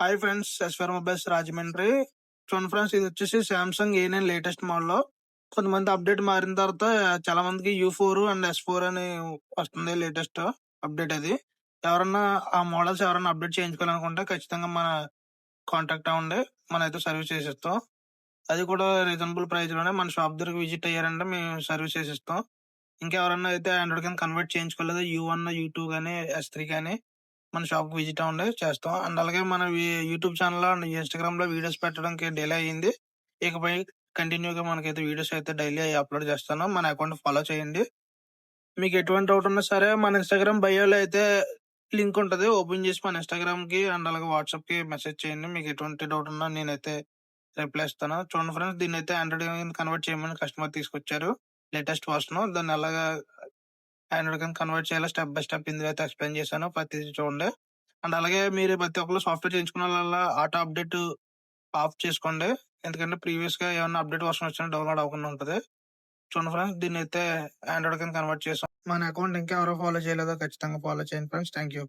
Hi friends, SR mobiles Rajahmundry. చూడండి friends, ఇది వచ్చేసి సామ్సంగ్ A9 లేటెస్ట్ మోడల్. కొంతమంది అప్డేట్ మారిన తర్వాత చాలా మందికి U4 అండ్ S4 అని వస్తుంది. లేటెస్ట్ అప్డేట్ అది. ఎవరన్నా ఆ మోడల్స్ ఎవరన్నా అప్డేట్ చేయించుకోవాలనుకుంటే ఖచ్చితంగా మన కాంటాక్ట్ అవ్వండి. మనమైతే సర్వీస్ చేసిస్తాం. అది కూడా రీజనబుల్ ప్రైస్ లోనే మన షాప్ దగ్గరకు విజిట్ అయ్యారంటే మేము సర్వీస్ చేసిస్తాం. ఇంకెవరన్నా అయితే ఆండ్రాయిడ్ కింద కన్వర్ట్ చేయించుకోలేదు, U1 U2 కానీ S3 కానీ మన షాప్‌కి విజిట్ అవ్వండి, చేస్తాం. అండ్ అలాగే మన యూట్యూబ్ ఛానెల్‌లో అండ్ ఇన్‌స్టాగ్రామ్‌లో వీడియోస్ పెట్టడానికి డిలే అయింది. ఇకపై కంటిన్యూగా మనకైతే వీడియోస్ అయితే డైలీ అప్‌లోడ్ చేస్తాను. మన అకౌంట్ ఫాలో చేయండి. మీకు ఎటువంటి డౌట్ ఉన్నా సరే మన ఇన్‌స్టాగ్రామ్ బయోలో అయితే లింక్ ఉంటది. ఓపెన్ చేసి మన ఇన్‌స్టాగ్రామ్‌కి అండ్ అలాగే వాట్సాప్‌కి మెసేజ్ చేయండి. మీకు ఎటువంటి డౌట్ ఉన్నా నేనైతే రిప్లై ఇస్తాను. చూడండి ఫ్రెండ్స్, దీన్నైతే ఆండ్రాయిడ్ కన్వర్ట్ చేయమని కస్టమర్ తీసుకొచ్చారు. Latest version. దాన్ని ఎలాగా ఆండ్రాయిడ్ కింద కన్వర్ట్ చేయాలో స్టెప్ బై స్టెప్ ఇందులో అయితే ఎక్స్‌ప్లెయిన్ చేశాను. ప్రతిదీ చూడండి. అండ్ అలాగే మీరు ప్రతి ఒక్కళ్ళు సాఫ్ట్‌వేర్ చేయించుకున్నోళ్ళల్లా ఆటో అప్డేట్ ఆఫ్ చేసుకోండి. ఎందుకంటే ప్రీవియస్‌గా ఏమన్నా అప్డేట్ వర్షన్ వచ్చినా డౌన్‌లోడ్ అవ్వకుండా ఉంటది. చూడండి ఫ్రెండ్స్, దీన్నైతే ఆండ్రాయిడ్ కింద కన్వర్ట్ చేసాం. మన అకౌంట్ ఇంకా ఎవరో ఫాలో చేయలేదో ఖచ్చితంగా ఫాలో చేయండి ఫ్రెండ్స్. Thank you.